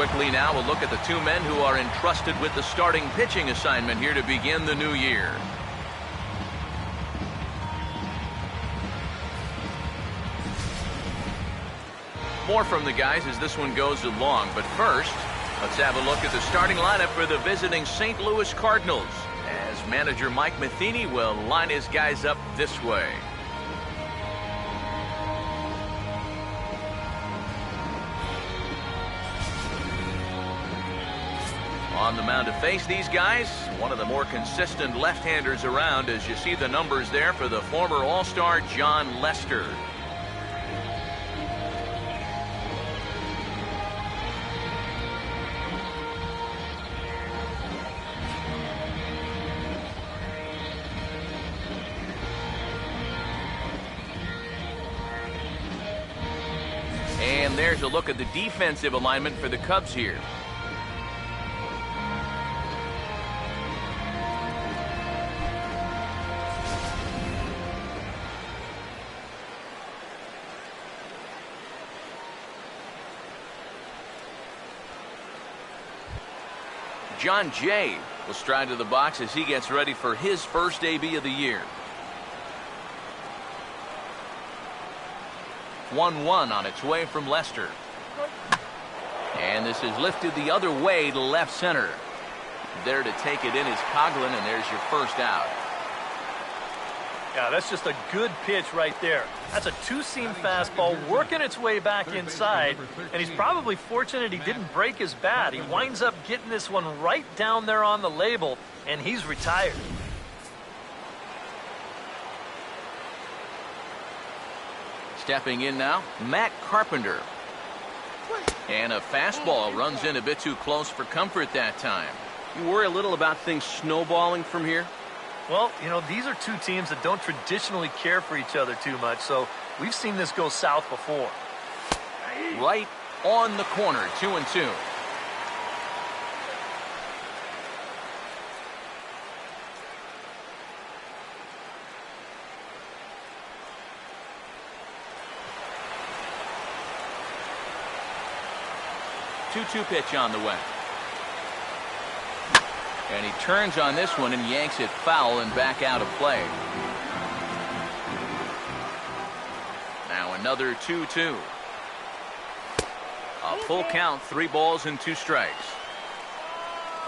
quickly now, we'll look at the two men who are entrusted with the starting pitching assignment here to begin the new year. More from the guys as this one goes along, but first, let's have a look at the starting lineup for the visiting St. Louis Cardinals, as manager Mike Matheny will line his guys up this way. On the mound to face these guys, one of the more consistent left-handers around, as you see the numbers there for the former All-Star John Lester. And there's a look at the defensive alignment for the Cubs here. John Jay will stride to the box as he gets ready for his first AB of the year. 1-1 on its way from Lester. And this is lifted the other way to left center. There to take it in is Coughlin, and there's your first out. Yeah, that's just a good pitch right there. That's a two-seam fastball working its way back inside, and he's probably fortunate he didn't break his bat. He winds up getting this one right down there on the label, and he's retired. Stepping in now, Matt Carpenter. And a fastball runs in a bit too close for comfort that time. You worry a little about things snowballing from here? Well, you know, these are two teams that don't traditionally care for each other too much, so we've seen this go south before. Right on the corner, 2-2. Two-two pitch on the way. And he turns on this one and yanks it foul and back out of play. Now another 2-2. A full count, 3 balls and 2 strikes.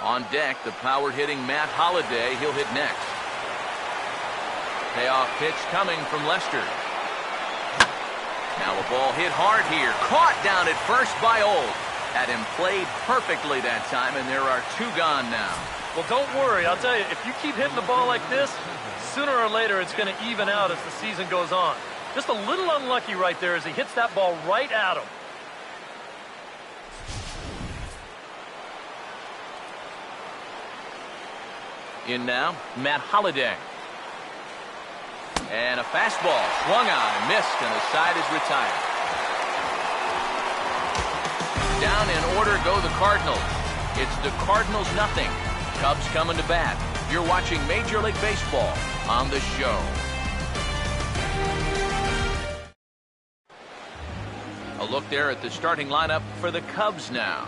On deck, the power hitting Matt Holliday. He'll hit next. Payoff pitch coming from Lester. Now a ball hit hard here. Caught down at first by Old. Had him played perfectly that time, and there are 2 gone now. Well, don't worry. I'll tell you, if you keep hitting the ball like this, sooner or later it's going to even out as the season goes on. Just a little unlucky right there as he hits that ball right at him. In now, Matt Holliday. And a fastball swung on and missed, and the side is retired. Down in order go the Cardinals. It's the Cardinals nothing. Cubs coming to bat. You're watching Major League Baseball on the show. A look there at the starting lineup for the Cubs now.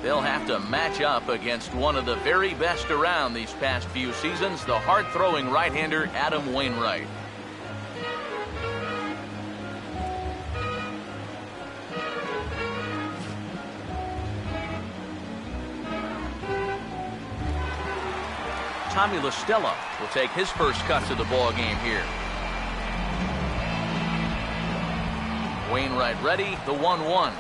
They'll have to match up against one of the very best around these past few seasons, the hard-throwing right-hander Adam Wainwright. Tommy La Stella will take his first cut to the ball game here. Wainwright ready, the 1-1.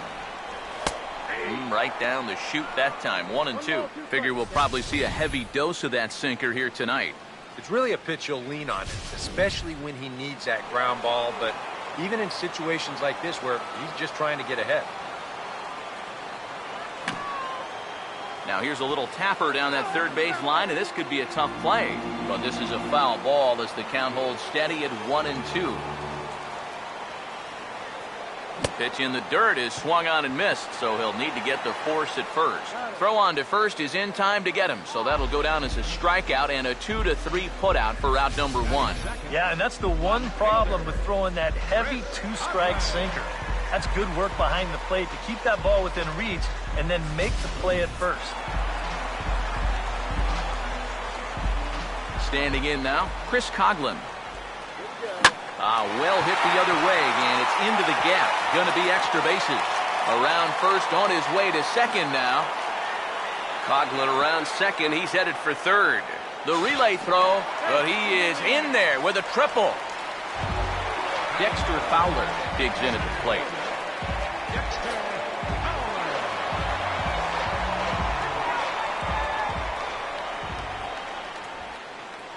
Right down the chute that time, 1-2. Figure we'll probably see a heavy dose of that sinker here tonight. It's really a pitch you'll lean on, especially when he needs that ground ball, but even in situations like this where he's just trying to get ahead. Now here's a little tapper down that third base line, and this could be a tough play. But this is a foul ball as the count holds steady at 1-2. Pitch in the dirt is swung on and missed, so he'll need to get the force at first. Throw on to first is in time to get him, so that'll go down as a strikeout and a 2-3 putout for out number 1. Yeah, and that's the one problem with throwing that heavy 2-strike sinker. That's good work behind the plate to keep that ball within reach and then make the play at first. Standing in now, Chris Coughlin. Well hit the other way, and it's into the gap. Going to be extra bases. Around first, on his way to second now. Coughlin around second. He's headed for third. The relay throw, but he is in there with a triple. Dexter Fowler digs in at the plate.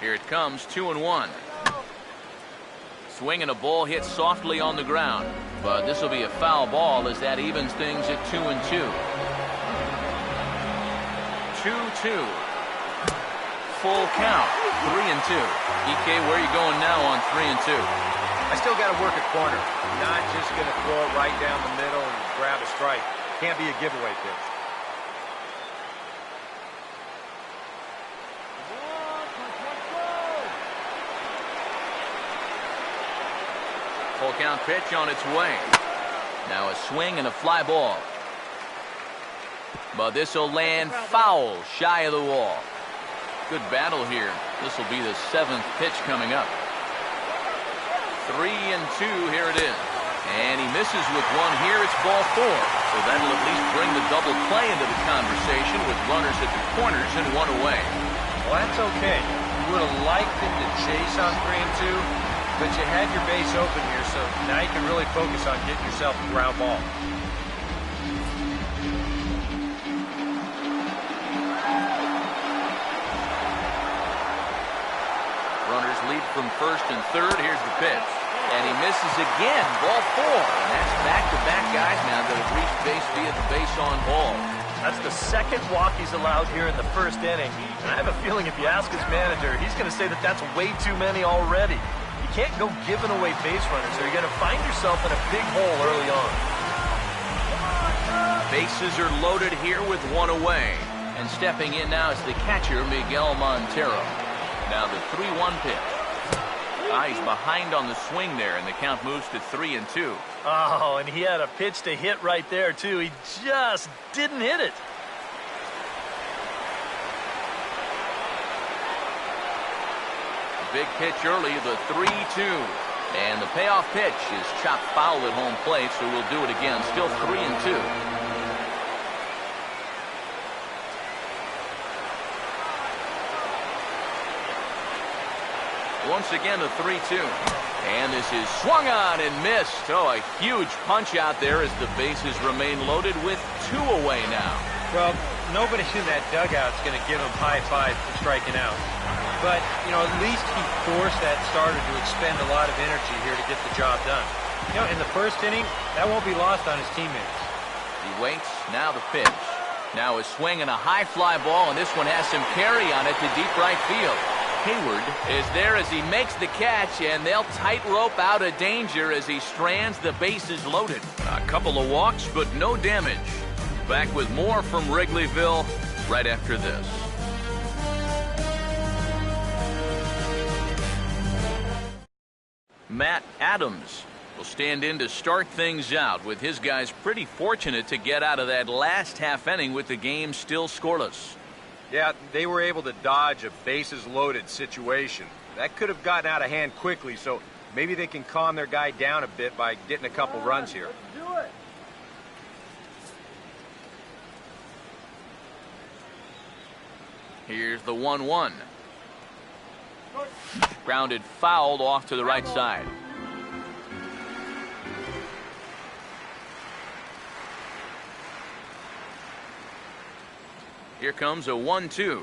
Here it comes, 2-1. Swing and a ball hit softly on the ground, but this will be a foul ball as that evens things at 2-2. 2-2. Full count, 3-2. EK, where are you going now on 3-2? I still got to work a corner. Not just going to throw it right down the middle and grab a strike. Can't be a giveaway pitch. Full count pitch on its way. Now a swing and a fly ball. But this will land foul shy of the wall. Good battle here. This will be the 7th pitch coming up. 3-2, here it is. And he misses with one here. It's ball 4. So that'll at least bring the double play into the conversation with runners at the corners and one away. Well, that's okay. You would have liked him to chase on 3-2. But you had your base open here, so now you can really focus on getting yourself a ground ball. Runners lead from first and third. Here's the pitch. And he misses again. Ball 4. And that's back-to-back guys now that have reached base via the base on ball. That's the second walk he's allowed here in the first inning. And I have a feeling if you ask his manager, he's going to say that that's way too many already. You can't go giving away base runners, or you're going to find yourself in a big hole early on. Bases are loaded here with one away. And stepping in now is the catcher, Miguel Montero. Now the 3-1 pitch. He's behind on the swing there, and the count moves to 3-2. Oh, and he had a pitch to hit right there, too. He just didn't hit it. Big pitch early, the 3-2. And the payoff pitch is chopped foul at home plate, so we'll do it again. Still 3-2. Once again, a 3-2. And this is swung on and missed. Oh, a huge punch out there as the bases remain loaded with 2 away now. Well, nobody in that dugout's going to give him high five for striking out. But, you know, at least he forced that starter to expend a lot of energy here to get the job done. You know, in the first inning, that won't be lost on his teammates. He waits. Now the pitch. Now a swing and a high fly ball, and this one has some carry on it to deep right field. Hayward is there as he makes the catch, and they'll tightrope out of danger as he strands the bases loaded. A couple of walks, but no damage. Back with more from Wrigleyville right after this. Matt Adams will stand in to start things out, with his guys pretty fortunate to get out of that last half inning with the game still scoreless. Yeah, they were able to dodge a bases-loaded situation. That could have gotten out of hand quickly, so maybe they can calm their guy down a bit by getting a couple runs here. Here's the 1-1. Grounded fouled off to the right side. Here comes a 1-2.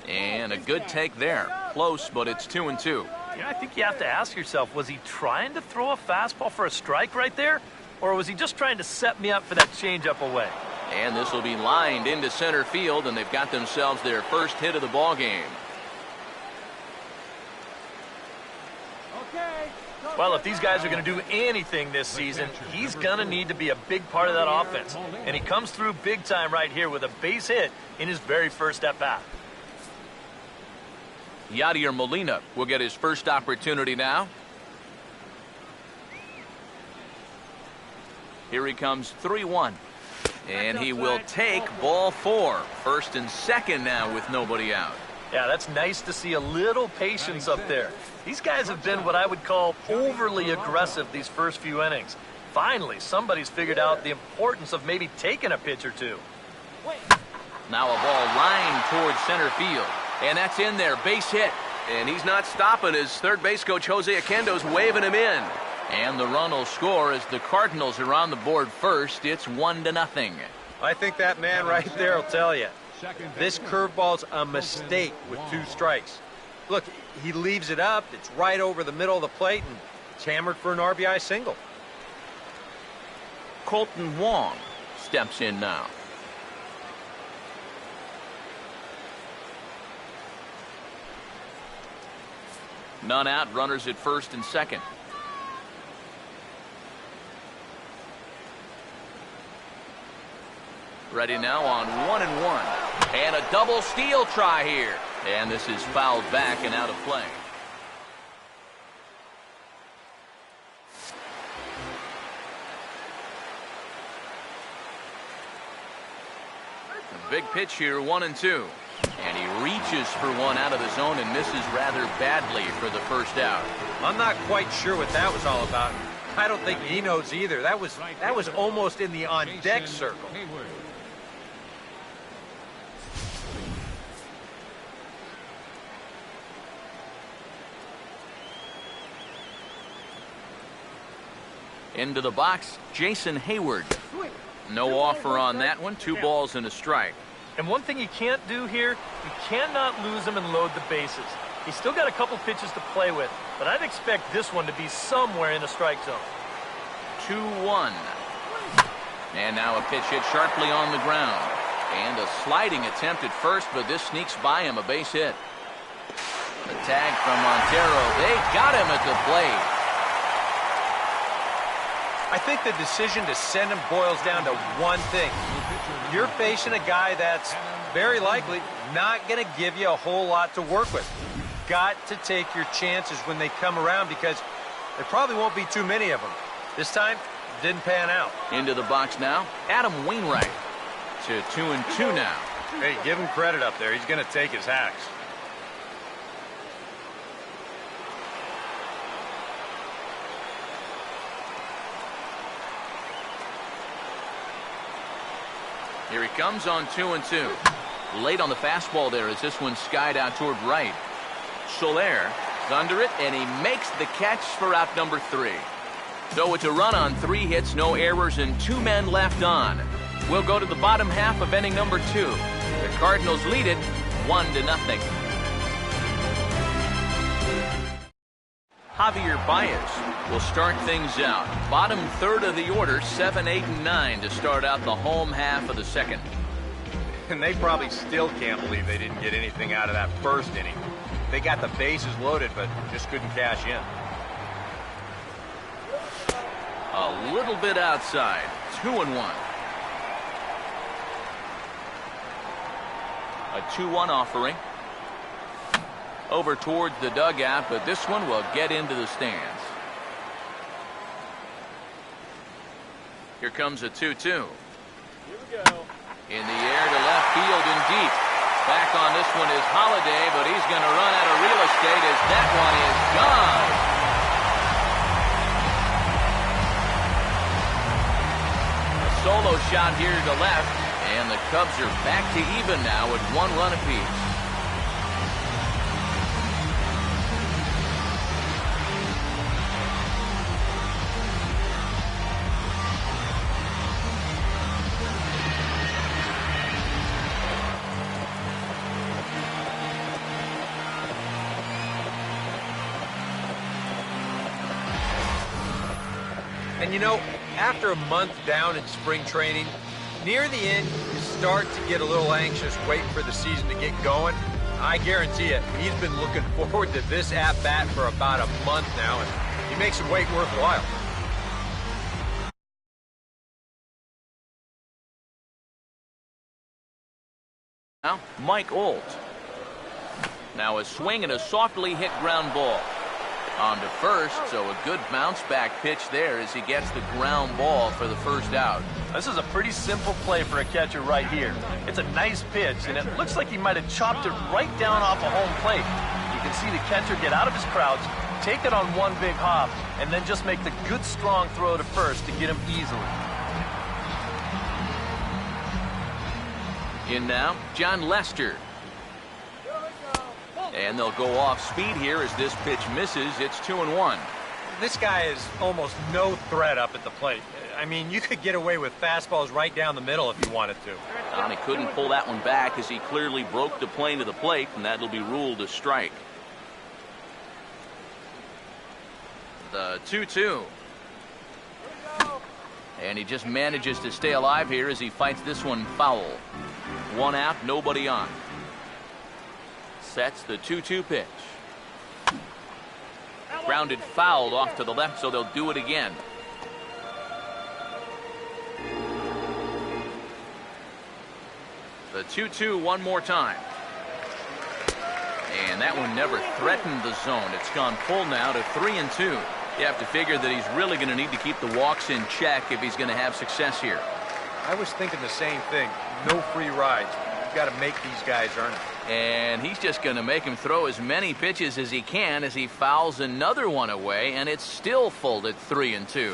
And a good take there. Close, but it's 2-2. Yeah, I think you have to ask yourself, was he trying to throw a fastball for a strike right there? Or was he just trying to set me up for that changeup away? And this will be lined into center field, and they've got themselves their first hit of the ball game. Well, if these guys are going to do anything this season, he's going to need to be a big part of that offense. And he comes through big time right here with a base hit in his very first at-bat. Yadier Molina will get his first opportunity now. Here he comes, 3-1. And he will take ball 4. First and second now with nobody out. Yeah, that's nice to see a little patience up there. These guys have been what I would call overly aggressive these first few innings. Finally, somebody's figured out the importance of maybe taking a pitch or two. Now a ball lined towards center field. And that's in there, base hit. And he's not stopping as third base coach Jose Oquendo's waving him in. And the run will score as the Cardinals are on the board first. It's 1-0. I think that man right there will tell you. This curveball's a mistake with 2 strikes. Look, he leaves it up. It's right over the middle of the plate, and it's hammered for an RBI single. Colton Wong steps in now. None out, runners at first and second. Ready now on 1-1. And a double steal try here. And this is fouled back and out of play. A big pitch here, 1-2. And he reaches for one out of the zone and misses rather badly for the first out. I'm not quite sure what that was all about. I don't think he knows either. That was almost in the on-deck circle. Into the box, Jason Hayward. No offer on that one. 2 balls and a strike. And one thing you can't do here, you cannot lose him and load the bases. He's still got a couple pitches to play with, but I'd expect this one to be somewhere in the strike zone. 2-1. And now a pitch hit sharply on the ground. And a sliding attempt at first, but this sneaks by him, a base hit. The tag from Montero. They got him at the plate. I think the decision to send him boils down to one thing. You're facing a guy that's very likely not going to give you a whole lot to work with. You've got to take your chances when they come around because there probably won't be too many of them. This time, it didn't pan out. Into the box now, Adam Wainwright to 2-2 now. Hey, give him credit up there. He's going to take his hacks. Here he comes on 2-2. Late on the fastball there as this one skied out toward right. Soler is under it, and he makes the catch for out number 3. So it's a run on 3 hits, no errors, and 2 men left on. We'll go to the bottom half of inning number 2. The Cardinals lead it 1-0. Javier Baez will start things out. Bottom third of the order, 7, 8, and 9 to start out the home half of the second. And they probably still can't believe they didn't get anything out of that first inning. They got the bases loaded, but just couldn't cash in. A little bit outside, 2-1. A 2-1 offering. Over towards the dugout, but this one will get into the stands. Here comes a 2-2. Here we go. In the air to left field and deep. Back on this one is Holiday, but he's going to run out of real estate as that one is gone. A solo shot here to left, and the Cubs are back to even now with 1 run apiece. And you know, after a month down in spring training, near the end, you start to get a little anxious waiting for the season to get going. I guarantee it. He's been looking forward to this at-bat for about a month now, and he makes the wait worthwhile. Now, Mike Olt. Now a swing and a softly hit ground ball. On to first, so a good bounce back pitch there as he gets the ground ball for the first out. This is a pretty simple play for a catcher right here. It's a nice pitch, and it looks like he might have chopped it right down off a home plate. You can see the catcher get out of his crouch, take it on one big hop, and then just make the good strong throw to first to get him easily. In now, John Lester. And they'll go off speed here as this pitch misses. It's 2-1. This guy is almost no threat up at the plate. I mean, you could get away with fastballs right down the middle if you wanted to. And he couldn't pull that one back as he clearly broke the plane to the plate, and that'll be ruled a strike. The 2-2. And he just manages to stay alive here as he fights this one foul. One out, nobody on. Sets the 2-2 pitch. Grounded fouled off to the left, so they'll do it again. The 2-2 one more time. And that one never threatened the zone. It's gone full now to 3-2. You have to figure that he's really going to need to keep the walks in check if he's going to have success here. I was thinking the same thing. No free rides. You've got to make these guys earn it. And he's just going to make him throw as many pitches as he can as he fouls another one away, and it's still full at 3-2.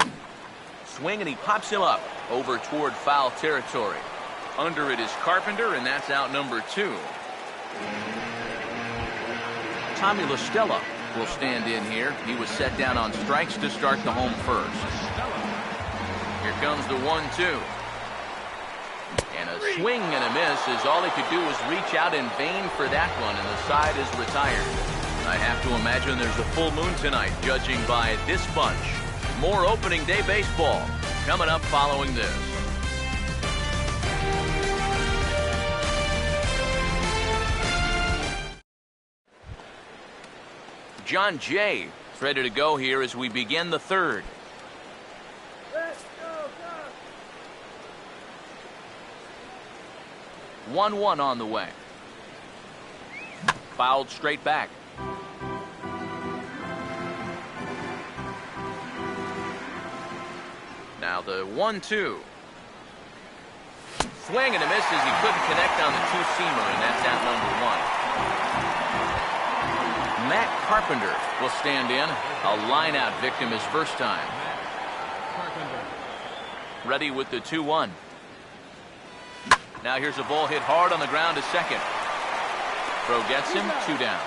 Swing, and he pops him up over toward foul territory. Under it is Carpenter, and that's out number 2. Tommy LaStella will stand in here. He was set down on strikes to start the home first. Here comes the 1-2. And a swing and a miss as all he could do was reach out in vain for that one, and the side is retired. I have to imagine there's a full moon tonight, judging by this bunch. More opening day baseball coming up following this. John Jay is ready to go here as we begin the third. 1-1 on the way. Fouled straight back. Now the 1-2. Swing and a miss as he couldn't connect on the two-seamer, and that's out number 1. Matt Carpenter will stand in. A line-out victim his first time. Ready with the 2-1. Now here's a ball hit hard on the ground to second. Throw gets him, 2 down.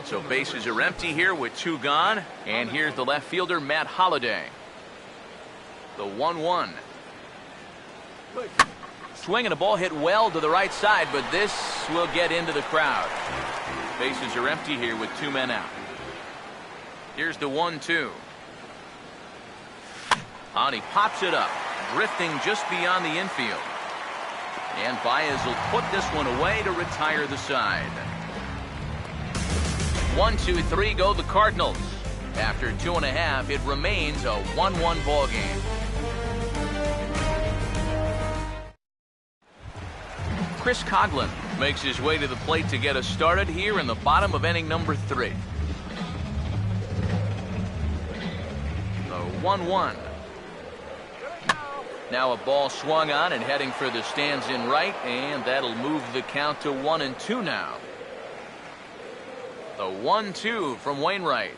So bases are empty here with 2 gone. And here's the left fielder, Matt Holliday. The 1-1. Swing and a ball hit well to the right side, but this will get into the crowd. Bases are empty here with 2 men out. Here's the 1-2. And he pops it up, drifting just beyond the infield. And Baez will put this one away to retire the side. 1-2-3 go the Cardinals. After 2.5, it remains a 1-1 ball game. Chris Coghlan makes his way to the plate to get us started here in the bottom of inning number 3. The 1-1. Now a ball swung on and heading for the stands in right, and that'll move the count to 1-2 now. The 1-2 from Wainwright.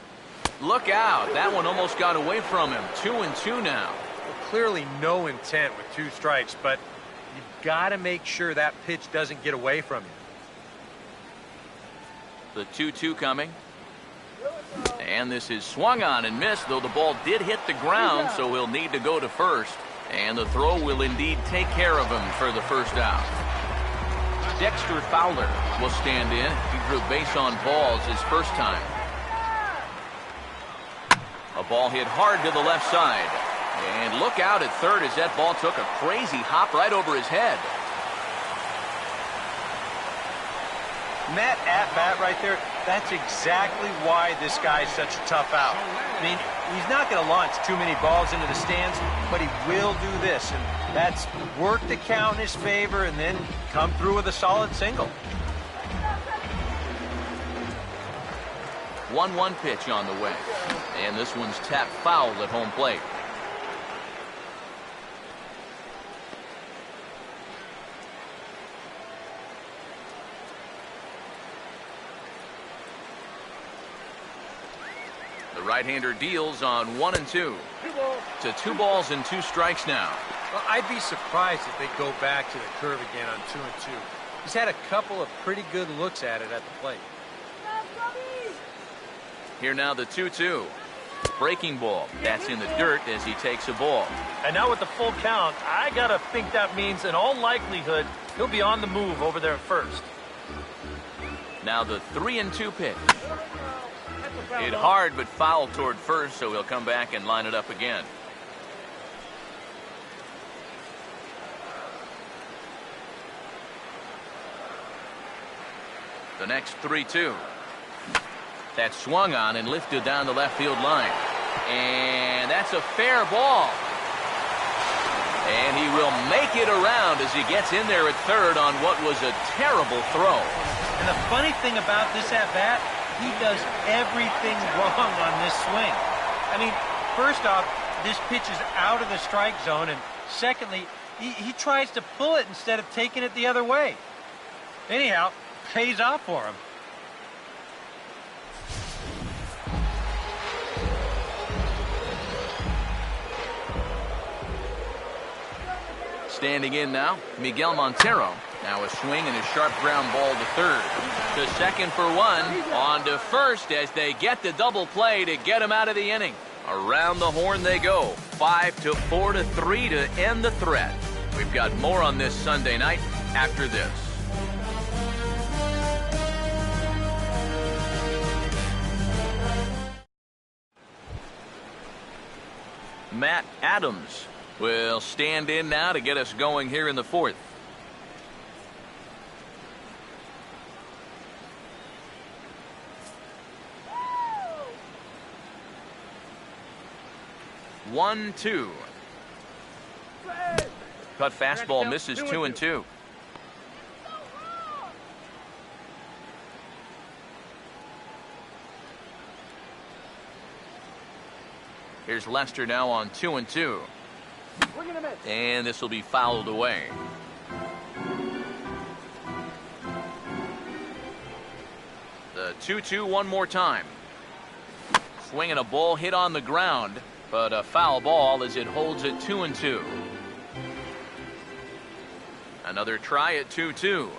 Look out, that one almost got away from him. 2-2 now. Well, clearly no intent with 2 strikes, but you've got to make sure that pitch doesn't get away from you. The 2-2 coming. And this is swung on and missed, though the ball did hit the ground, so he'll need to go to first. And the throw will indeed take care of him for the first out. Dexter Fowler will stand in. He drew base on balls his first time. A ball hit hard to the left side. And look out at third as that ball took a crazy hop right over his head. And that at-bat right there, that's exactly why this guy's such a tough out. I mean, he's not going to launch too many balls into the stands, but he will do this. And that's work the count in his favor and then come through with a solid single. 1-1 pitch on the way. And this one's tapped foul at home plate. The right-hander deals on 1 and 2. To 2 balls and 2 strikes now. Well, I'd be surprised if they go back to the curve again on 2 and 2. He's had a couple of pretty good looks at it at the plate. Here now the 2-2. Breaking ball. That's in the dirt as he takes a ball. And now with the full count, I got to think that means in all likelihood he'll be on the move over there at first. Now the 3-2 pitch. Hit hard but foul toward first, so he'll come back and line it up again. The next 3-2. That's swung on and lifted down the left field line. And that's a fair ball. And he will make it around as he gets in there at third on what was a terrible throw. And the funny thing about this at-bat, he does everything wrong on this swing. I mean, first off, this pitch is out of the strike zone, and secondly, he tries to pull it instead of taking it the other way. Anyhow, pays off for him. Standing in now, Miguel Montero. Now a swing and a sharp ground ball to third. To second for 1. On to first as they get the double play to get him out of the inning. Around the horn they go. 5-4 to 3 to end the threat. We've got more on this Sunday night after this. Matt Adams will stand in now to get us going here in the 4th. One, 2. Cut fastball misses 2 and 2. Here's Lester now on 2 and 2. And this will be fouled away. The 2-2 one more time. Swinging a ball hit on the ground, but a foul ball as it holds it 2 and 2. Another try at 2-2.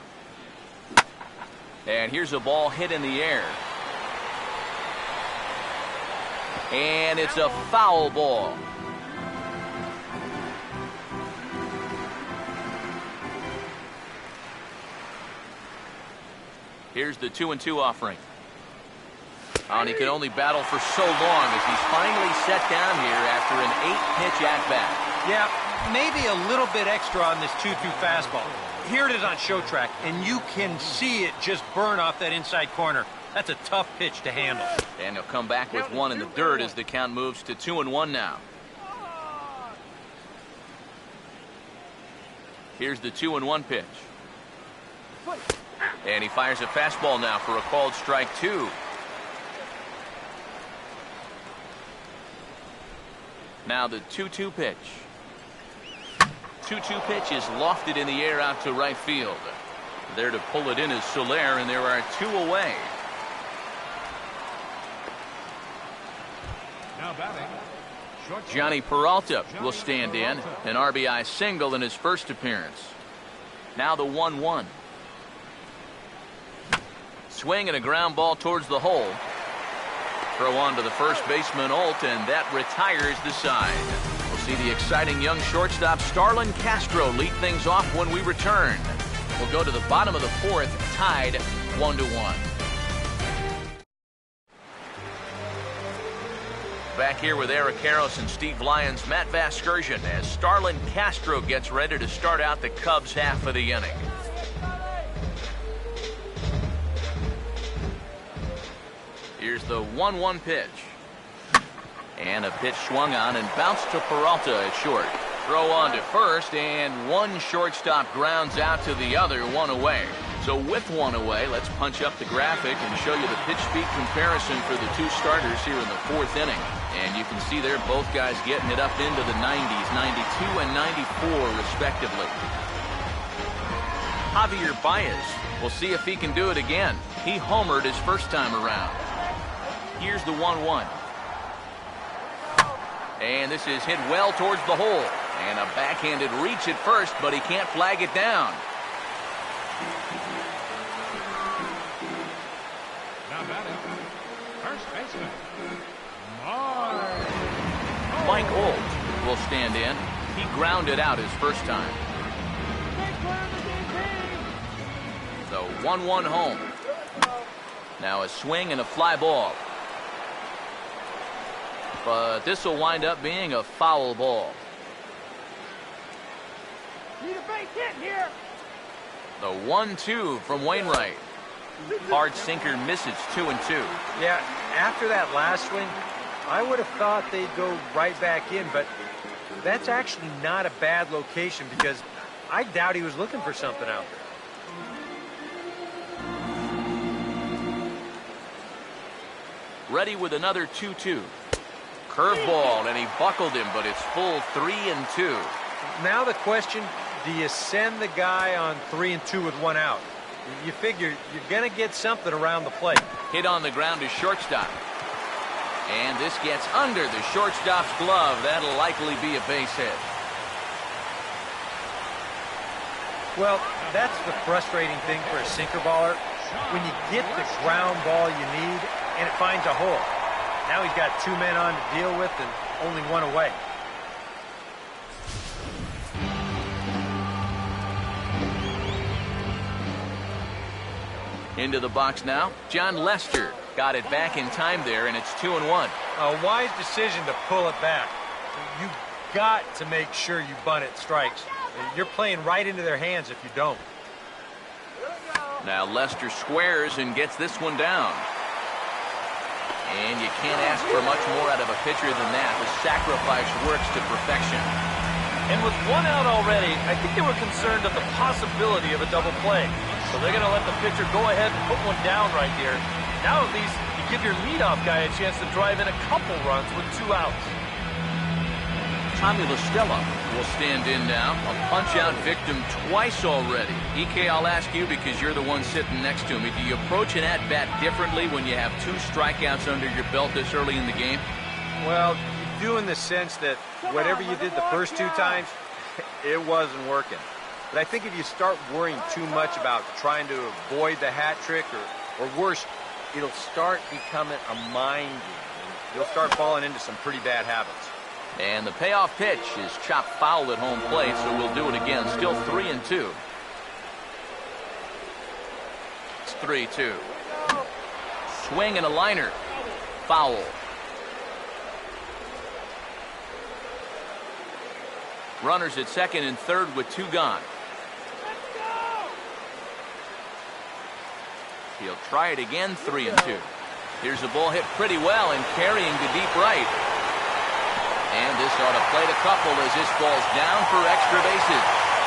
And here's a ball hit in the air. And it's a foul ball. Here's the 2 and 2 offering. And he can only battle for so long as he's finally set down here after an 8-pitch at-bat. Yeah, maybe a little bit extra on this 2-2 fastball. Here it is on show track, and you can see it just burn off that inside corner. That's a tough pitch to handle. And he'll come back with 1 in the dirt as the count moves to 2-1 now. Here's the 2-1 pitch. And he fires a fastball now for a called strike 2. Now the 2-2 pitch. 2-2 pitch is lofted in the air out to right field. There to pull it in is Soler, and there are 2 away. Now batting, Johnny Peralta will stand in, an RBI single in his first appearance. Now the 1-1. Swing and a ground ball towards the hole. Throw on to the first baseman, Alt, and that retires the side. We'll see the exciting young shortstop Starlin Castro lead things off when we return. We'll go to the bottom of the 4th, tied 1-1. back here with Eric Harris and Steve Lyons, Matt Vasgersian, as Starlin Castro gets ready to start out the Cubs half of the inning. Here's the 1-1 pitch. And a pitch swung on and bounced to Peralta at short. Throw on to first, and one shortstop grounds out to the other, one away. So with one away, let's punch up the graphic and show you the pitch speed comparison for the two starters here in the fourth inning. And you can see there both guys getting it up into the 90s, 92 and 94 respectively. Javier Baez, we'll see if he can do it again. He homered his first time around. Here's the 1-1. And this is hit well towards the hole. And a backhanded reach at first, but he can't flag it down. First baseman, Mike Olt will stand in. He grounded out his first time. The 1-1 home. Now a swing and a fly ball. But this will wind up being a foul ball. Need a base hit here. The 1-2 from Wainwright. Hard sinker misses, 2-2. Yeah, after that last swing, I would have thought they'd go right back in, but that's actually not a bad location because I doubt he was looking for something out there. Ready with another 2-2. Curveball, and he buckled him, but it's full 3-2. Now the question, do you send the guy on 3-2 with one out? You figure you're going to get something around the plate. Hit on the ground to shortstop. And this gets under the shortstop's glove. That'll likely be a base hit. Well, that's the frustrating thing for a sinker baller. When you get the ground ball you need and it finds a hole. Now he's got two men on to deal with and only one away. Into the box now, John Lester got it back in time there, and it's 2-1. A wise decision to pull it back. You've got to make sure you bunt it strikes. You're playing right into their hands if you don't. Now Lester squares and gets this one down. And you can't ask for much more out of a pitcher than that. The sacrifice works to perfection. And with one out already, I think they were concerned of the possibility of a double play. So they're going to let the pitcher go ahead and put one down right here. Now at least you give your leadoff guy a chance to drive in a couple runs with two outs. Tommy LaStella will stand in now. A punch-out victim twice already. EK, I'll ask you because you're the one sitting next to me. Do you approach an at-bat differently when you have two strikeouts under your belt this early in the game? Well, you do in the sense that whatever you did the first two times, it wasn't working. But I think if you start worrying too much about trying to avoid the hat trick, or worse, it'll start becoming a mind game. You'll start falling into some pretty bad habits. And the payoff pitch is chopped foul at home plate, so we'll do it again. Still 3-2. It's 3-2. Swing and a liner. Foul. Runners at second and third with two gone. He'll try it again, 3-2. Here's a ball hit pretty well and carrying to deep right. And this ought to plate a couple as this falls down for extra bases.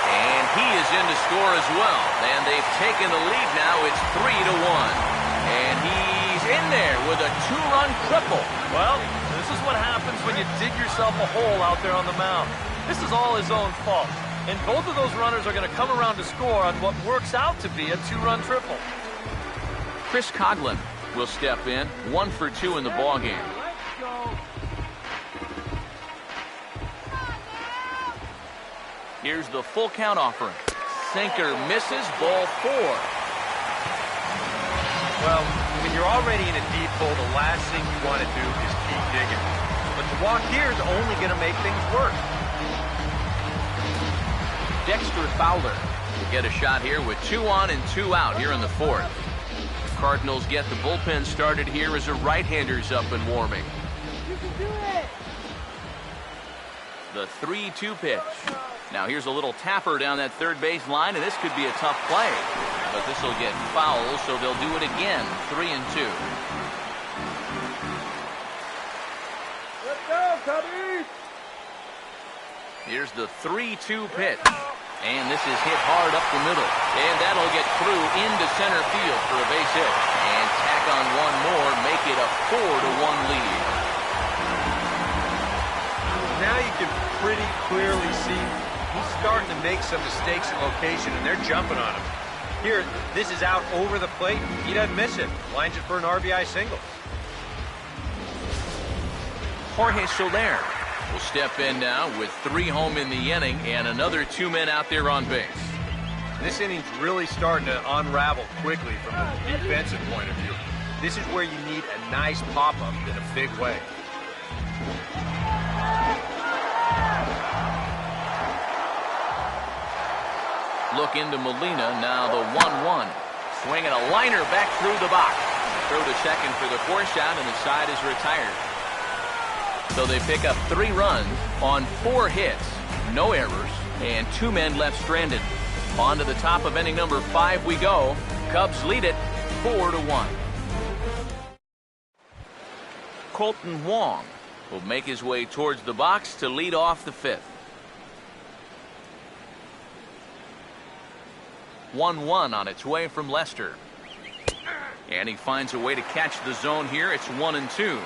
And he is in to score as well. And they've taken the lead now. It's 3-1. And he's in there with a two-run triple. Well, this is what happens when you dig yourself a hole out there on the mound. This is all his own fault. And both of those runners are going to come around to score on what works out to be a two-run triple. Chris Coughlin will step in. 1 for 2 in the ballgame. Here's the full count offering. Sinker misses, ball 4. Well, when you're already in a deep hole, the last thing you want to do is keep digging. But the walk here is only going to make things worse. Dexter Fowler will get a shot here with 2 on and 2 out here in the fourth. The Cardinals get the bullpen started here as a right-hander's up and warming. You can do it. The 3-2 pitch. Now here's a little tapper down that third base line, and this could be a tough play. But this will get foul, so they'll do it again. 3-2. Let's go, Cubbies! Here's the 3-2 pitch. And this is hit hard up the middle. And that'll get through into center field for a base hit. And tack on one more, make it a 4-1 lead. Now you can pretty clearly see he's starting to make some mistakes in location, and they're jumping on him. Here, this is out over the plate. He doesn't miss it. Lines it for an RBI single. Jorge Soler will step in now with 3 home in the inning and another 2 men out there on base. This inning's really starting to unravel quickly from a defensive point of view. This is where you need a nice pop-up in a big way. Look into Molina, now the 1-1. Swinging a liner back through the box. Throw to second for the force out, and the side is retired. So they pick up 3 runs on 4 hits, no errors, and 2 men left stranded. On to the top of inning number 5 we go. Cubs lead it 4-1. Colton Wong will make his way towards the box to lead off the 5th. 1-1 on its way from Lester. And he finds a way to catch the zone here. It's 1-2.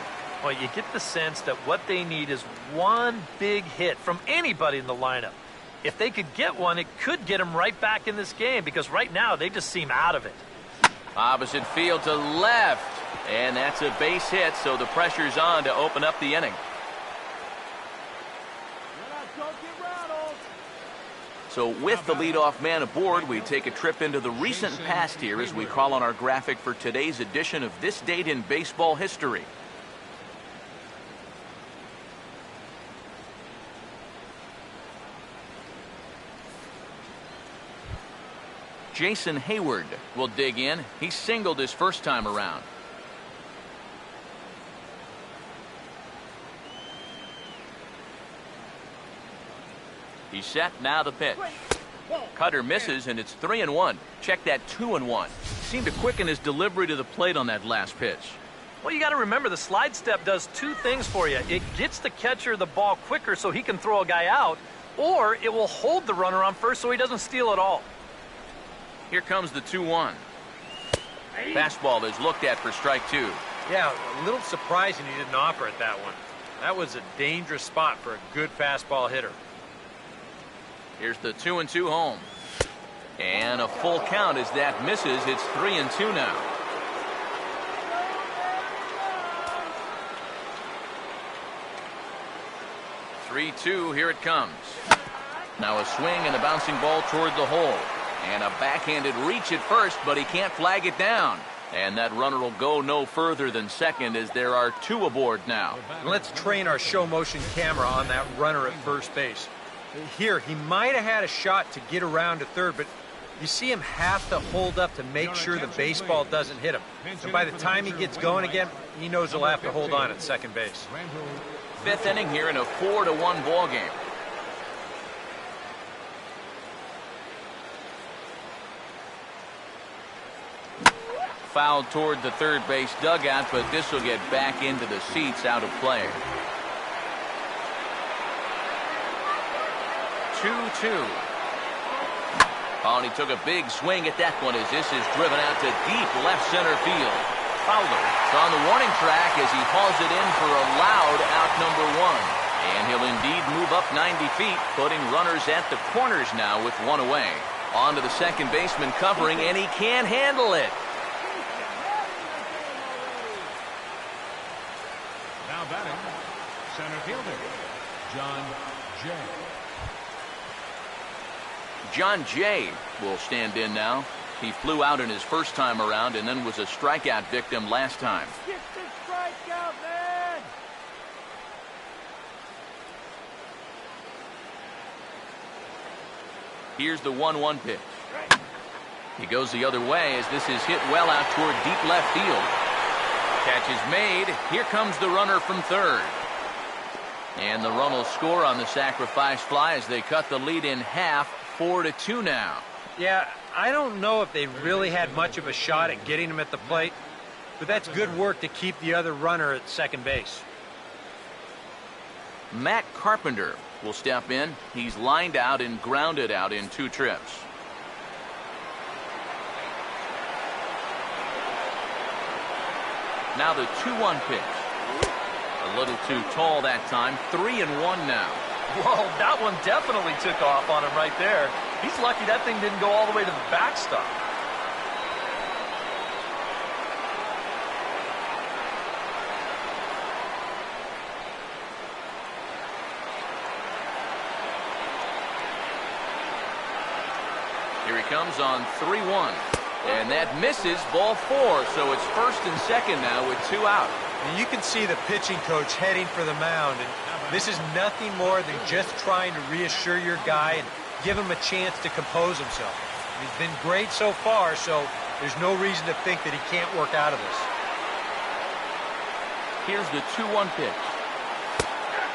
Well, you get the sense that what they need is one big hit from anybody in the lineup. If they could get one, it could get them right back in this game, because right now they just seem out of it. Opposite field to left. And that's a base hit, so the pressure's on to open up the inning. So with the leadoff man aboard, we take a trip into the recent past here as we call on our graphic for today's edition of This Date in Baseball History. Jason Hayward will dig in. He singled his first time around. He's set, now the pitch. Cutter misses, and it's 3-1. Check that 2-1. Seemed to quicken his delivery to the plate on that last pitch. Well, you got to remember the slide step does 2 things for you. It gets the catcher the ball quicker so he can throw a guy out, or it will hold the runner on first so he doesn't steal at all. Here comes the 2-1. Fastball is looked at for strike 2. Yeah, a little surprising he didn't offer it that one. That was a dangerous spot for a good fastball hitter. Here's the 2-2 home. And a full count as that misses. It's 3-2 now. (3-2), here it comes. Now a swing and a bouncing ball toward the hole. And a backhanded reach at first, but he can't flag it down. And that runner will go no further than second as there are 2 aboard now. Let's train our show motion camera on that runner at first base. Here, he might have had a shot to get around to third, but you see him have to hold up to make sure the baseball doesn't hit him. And by the time he gets going again, he knows he'll have to hold on at second base. 5th inning here in a 4-1 ball game. Fouled toward the third base dugout, but this will get back into the seats, out of play. 2-2. Oh, and he took a big swing at that one as this is driven out to deep left center field. Fowler is on the warning track as he hauls it in for a loud out number 1. And he'll indeed move up 90 feet, putting runners at the corners now with 1 away. On to the second baseman covering, and he can't handle it. Now batting, center fielder, John Jay. John Jay will stand in now. He flew out in his first time around and then was a strikeout victim last time. Get the strikeout, man! Here's the 1-1 pitch. He goes the other way as this is hit well out toward deep left field. Catch is made. Here comes the runner from third. And the run will score on the sacrifice fly as they cut the lead in half, 4-2 now. Yeah, I don't know if they really had much of a shot at getting him at the plate, but that's good work to keep the other runner at second base. Matt Carpenter will step in. He's lined out and grounded out in 2 trips. Now the 2-1 pitch. A little too tall that time. 3-1 now. Whoa, that one definitely took off on him right there. He's lucky that thing didn't go all the way to the backstop. Here he comes on 3-1. And that misses, ball 4. So it's first and second now with 2 out. And you can see the pitching coach heading for the mound. And this is nothing more than just trying to reassure your guy and give him a chance to compose himself. He's been great so far, so there's no reason to think that he can't work out of this. Here's the 2-1 pitch.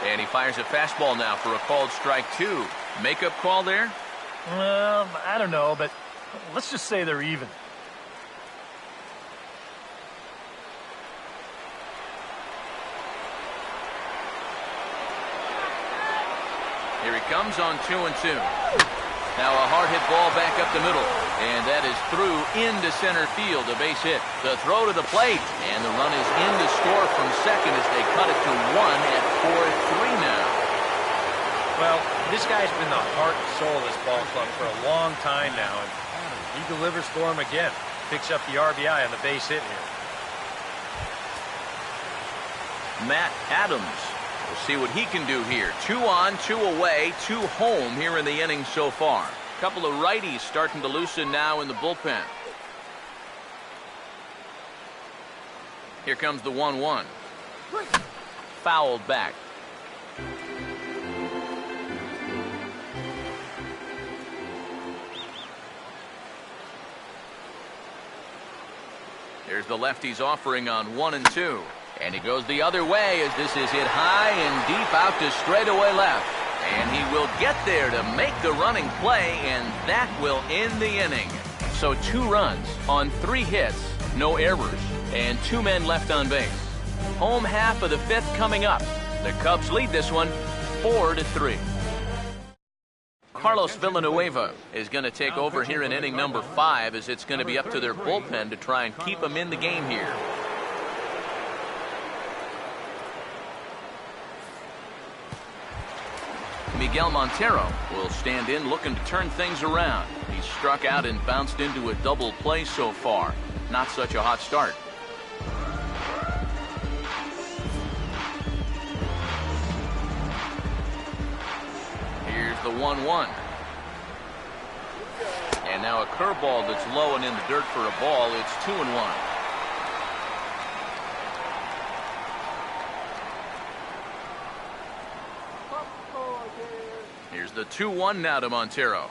And he fires a fastball now for a called strike 2. Makeup call there? Well, I don't know, but let's just say they're even. Here he comes on 2-2. Now a hard hit ball back up the middle. And that is through into center field, a base hit. The throw to the plate. And the run is in to score from second as they cut it to 1 at 4-3 now. Well, this guy's been the heart and soul of this ball club for a long time now. And he delivers for him again. Picks up the RBI on the base hit here. Matt Adams. We'll see what he can do here. 2 on, 2 away, 2 home here in the inning so far. A couple of righties starting to loosen now in the bullpen. Here comes the 1-1. Fouled back. Here's the lefty's offering on 1 and 2. And he goes the other way as this is hit high and deep out to straightaway left. And he will get there to make the running play, and that will end the inning. So 2 runs on 3 hits, no errors, and 2 men left on base. Home half of the 5th coming up. The Cubs lead this one 4-3. Carlos Villanueva is going to take over here in inning number 5 as it's going to be up to their bullpen to try and keep them in the game here. Miguel Montero will stand in looking to turn things around. He's struck out and bounced into a double play so far. Not such a hot start. Here's the 1-1. And now a curveball that's low and in the dirt for a ball. It's 2-1. Here's the 2-1 now to Montero.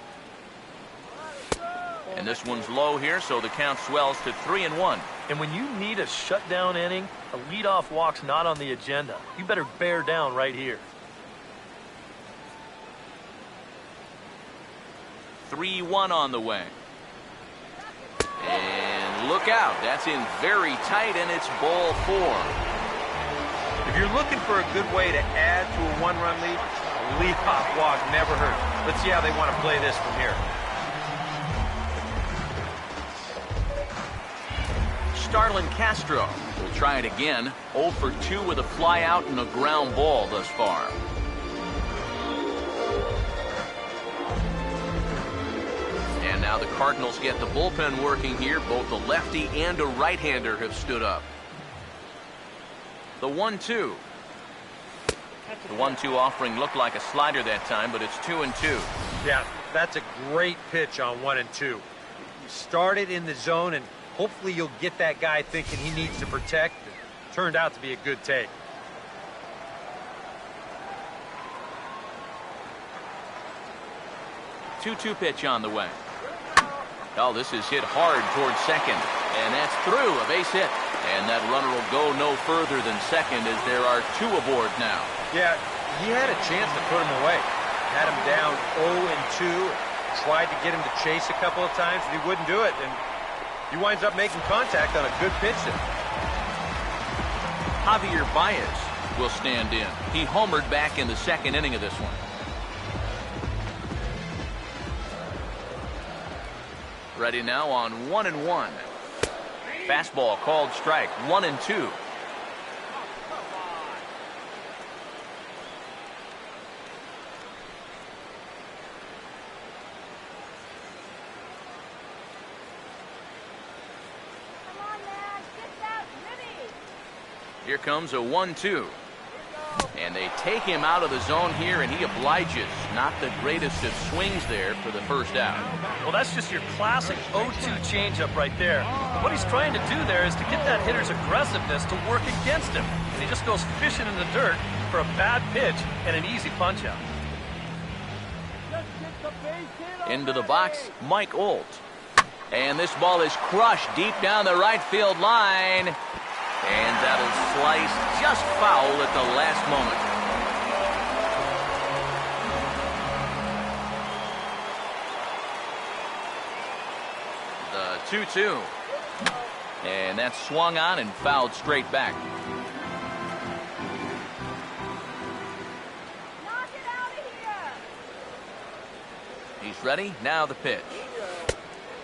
And this one's low here, so the count swells to 3-1. And when you need a shutdown inning, a leadoff walk's not on the agenda. You better bear down right here. 3-1 on the way. And look out. That's in very tight, and it's ball 4. If you're looking for a good way to add to a 1-run lead, a leadoff walk never hurt. Let's see how they want to play this from here. Starlin Castro will try it again. 0 for 2 with a fly out and a ground ball thus far. And now the Cardinals get the bullpen working here. Both a lefty and a right-hander have stood up. The 1-2. The 1-2 offering looked like a slider that time, but it's 2-2. Yeah, that's a great pitch on 1 and 2. You started in the zone, and hopefully you'll get that guy thinking he needs to protect. It turned out to be a good take. Two pitch on the way. Oh, this is hit hard towards second. And that's through, a base hit. And that runner will go no further than second as there are 2 aboard now. Yeah, he had a chance to put him away. Had him down 0-2, tried to get him to chase a couple of times, and he wouldn't do it, and he winds up making contact on a good pitch there. Javier Baez will stand in. He homered back in the second inning of this one. Ready now on 1-1. Fastball called strike. 1-2. Here comes a 1-2. And they take him out of the zone here, and he obliges. Not the greatest of swings there for the first out. Well, that's just your classic 0-2 changeup right there. What he's trying to do there is to get that hitter's aggressiveness to work against him. And he just goes fishing in the dirt for a bad pitch and an easy punch-out. Into the box, Mike Olt. And this ball is crushed deep down the right field line. And that'll slice just foul at the last moment. The 2-2. And that's swung on and fouled straight back. Knock it out of here. He's ready. Now the pitch.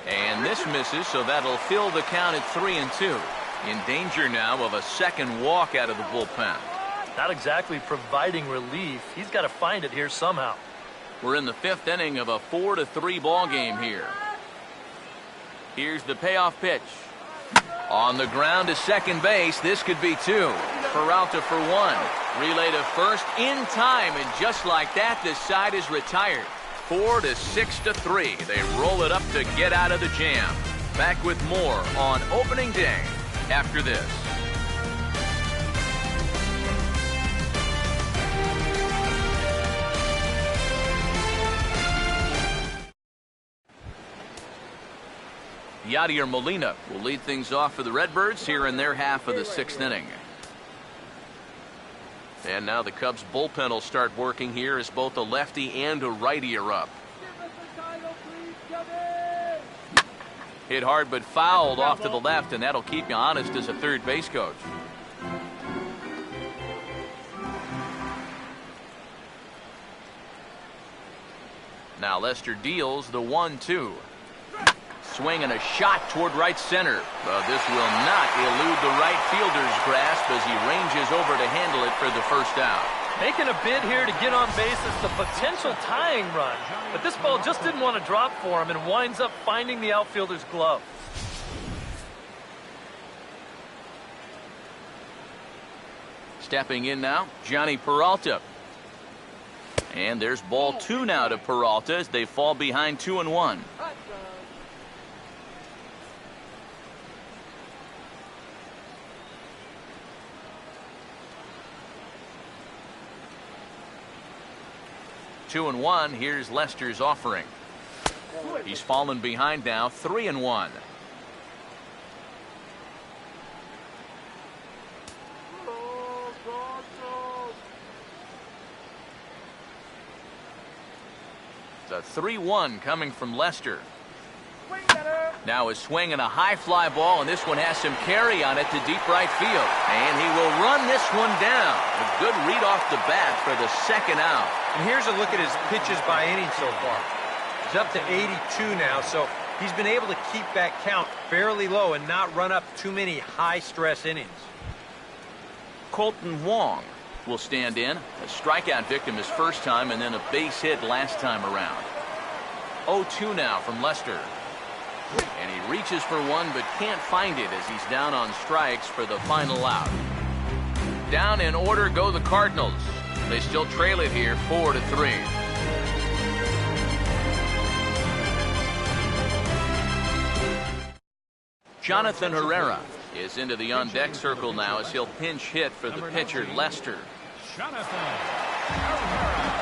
And this misses, so that'll fill the count at 3-2. In danger now of a second walk out of the bullpen. Not exactly providing relief. He's got to find it here somehow. We're in the fifth inning of a 4-3 ball game here. Here's the payoff pitch. On the ground to second base. This could be two. Peralta for one. Relay to first in time, and just like that, this side is retired. 4-6-3. They roll it up to get out of the jam. Back with more on opening day after this. Yadier Molina will lead things off for the Redbirds here in their half of the sixth inning. And now the Cubs bullpen will start working here as both a lefty and a righty are up. Hit hard but fouled off to the left, and that'll keep you honest as a third base coach. Now Lester deals the 1-2. Swing and a shot toward right center. But this will not elude the right fielder's grasp as he ranges over to handle it for the first out. Making a bid here to get on base is the potential tying run. But this ball just didn't want to drop for him and winds up finding the outfielder's glove. Stepping in now, Johnny Peralta. And there's ball two now to Peralta as they fall behind 2-1. Two and one. Here's Lester's offering. He's fallen behind now. 3-1. The 3-1 coming from Lester. Now a swing and a high fly ball, and this one has some carry on it to deep right field. And he will run this one down. A good read off the bat for the second out. And here's a look at his pitches by inning so far. He's up to 82 now, so he's been able to keep that count fairly low and not run up too many high-stress innings. Colton Wong will stand in. A strikeout victim his first time, and then a base hit last time around. 0-2 now from Lester. And he reaches for one but can't find it as he's down on strikes for the final out. Down in order go the Cardinals. They still trail it here 4-3. Jonathan Herrera is into the on-deck circle now as he'll pinch hit for the pitcher Lester. Jonathan Herrera.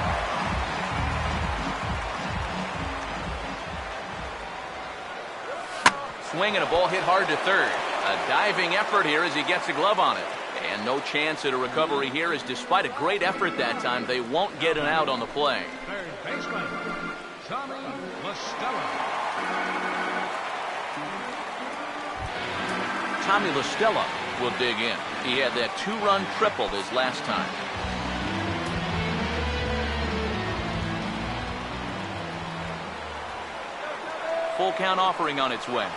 Swing and a ball hit hard to third. A diving effort here as he gets a glove on it. And no chance at a recovery here, as despite a great effort that time, they won't get an out on the play. Third baseman, Tommy LaStella. Tommy LaStella will dig in. He had that 2-run triple his last time. Full count offering on its way.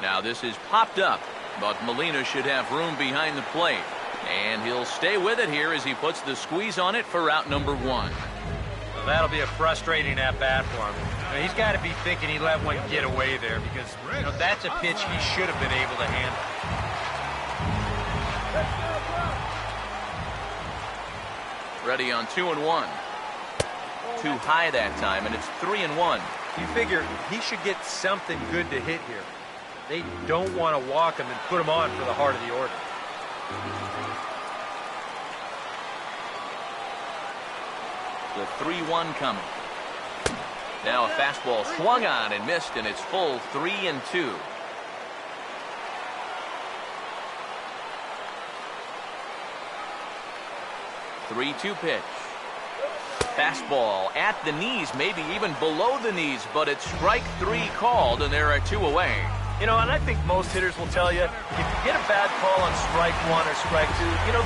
Now this is popped up, but Molina should have room behind the plate. And he'll stay with it here as he puts the squeeze on it for out number 1. Well, that'll be a frustrating at-bat for him. He's got to be thinking he let one get away there because that's a pitch he should have been able to handle. Ready on 2-1. Too high that time, and it's 3-1. You figure he should get something good to hit here. They don't want to walk him and put him on for the heart of the order. The 3-1 coming. Now a fastball swung on and missed, and it's full 3-2. Three-two pitch. Fastball at the knees, maybe even below the knees, but it's strike 3 called, and there are 2 away. You know, and I think most hitters will tell you, if you get a bad call on strike 1 or strike 2,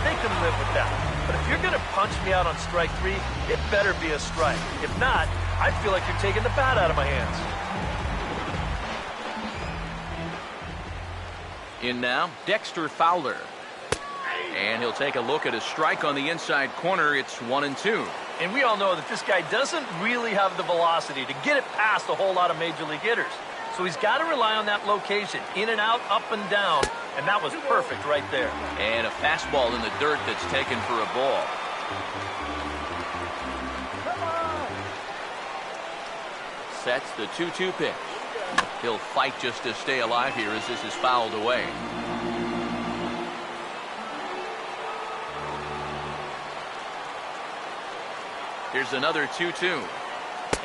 they can live with that. But if you're going to punch me out on strike 3, it better be a strike. If not, I feel like you're taking the bat out of my hands. In now, Dexter Fowler. And he'll take a look at a strike on the inside corner. It's 1-2. And we all know that this guy doesn't really have the velocity to get it past a whole lot of major league hitters. So he's got to rely on that location, in and out, up and down, and that was perfect right there. And a fastball in the dirt that's taken for a ball. Sets the 2-2 pitch. He'll fight just to stay alive here as this is fouled away. Here's another 2-2.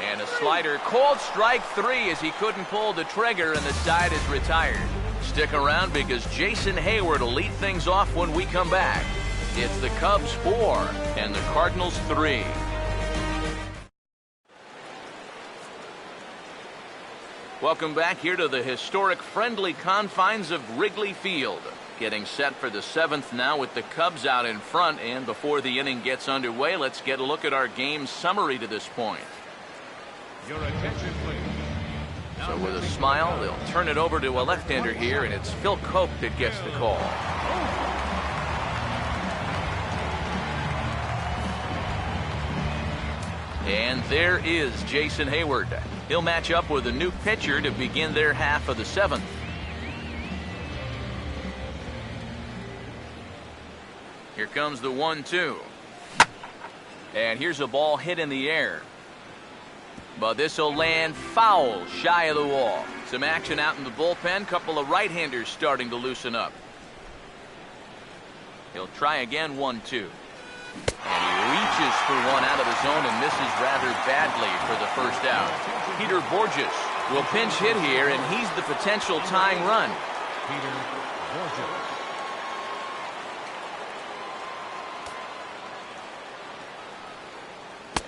And a slider called strike 3 as he couldn't pull the trigger, and the side is retired. Stick around because Jason Hayward will lead things off when we come back. It's the Cubs 4 and the Cardinals 3. Welcome back here to the historic friendly confines of Wrigley Field. Getting set for the 7th now with the Cubs out in front, and before the inning gets underway, let's get a look at our game summary to this point. Your attention, please. So with a smile, they'll turn it over to a left-hander here, and it's Phil Cope that gets the call. And there is Jason Hayward. He'll match up with a new pitcher to begin their half of the 7th. Here comes the 1-2. And here's a ball hit in the air. But this will land foul shy of the wall. Some action out in the bullpen. Couple of right-handers starting to loosen up. He'll try again, 1-2. And he reaches for one out of the zone and misses rather badly for the first out. Peter Borges will pinch hit here, and he's the potential tying run. Peter Borges.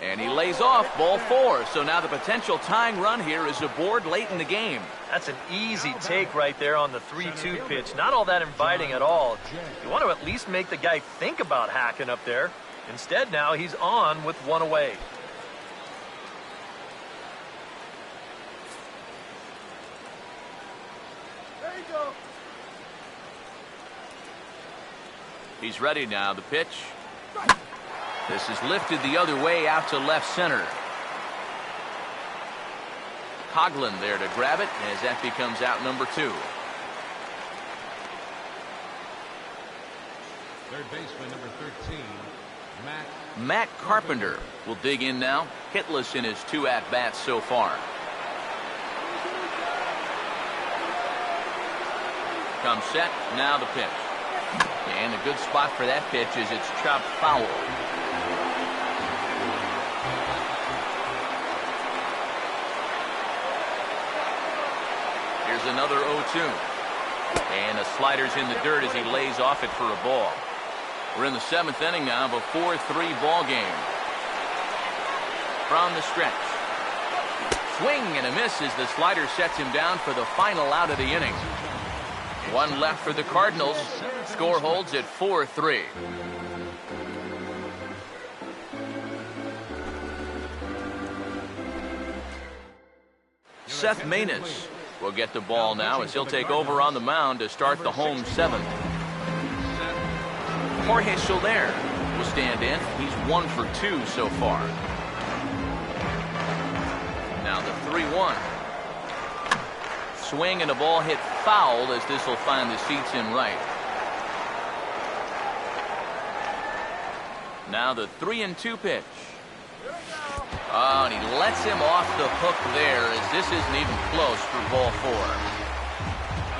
And he lays off, ball 4. So now the potential tying run here is aboard late in the game. That's an easy take right there on the 3-2 pitch. Not all that inviting at all. You want to at least make the guy think about hacking up there. Instead, now he's on with one away. There you go. He's ready now. The pitch. This is lifted the other way out to left center. Coughlin there to grab it as that becomes out number 2. Third baseman, number 13, Matt Carpenter will dig in now. Hitless in his 2 at-bats so far. Comes set. Now the pitch. And a good spot for that pitch is it's chopped foul. Here's another 0-2. And a slider's in the dirt as he lays off it for a ball. We're in the 7th inning now of a 4-3 ball game. From the stretch. Swing and a miss as the slider sets him down for the final out of the inning. One left for the Cardinals. Score holds at 4-3. Seth Maness will get the ball now as he'll take over on the mound to start the home 7th. Jorge Soler will stand in. He's 1 for 2 so far. Now the 3-1. Swing and a ball hit foul as this will find the seats in right. Now the 3-2 pitch. Oh, and he lets him off the hook there as this isn't even close for ball 4.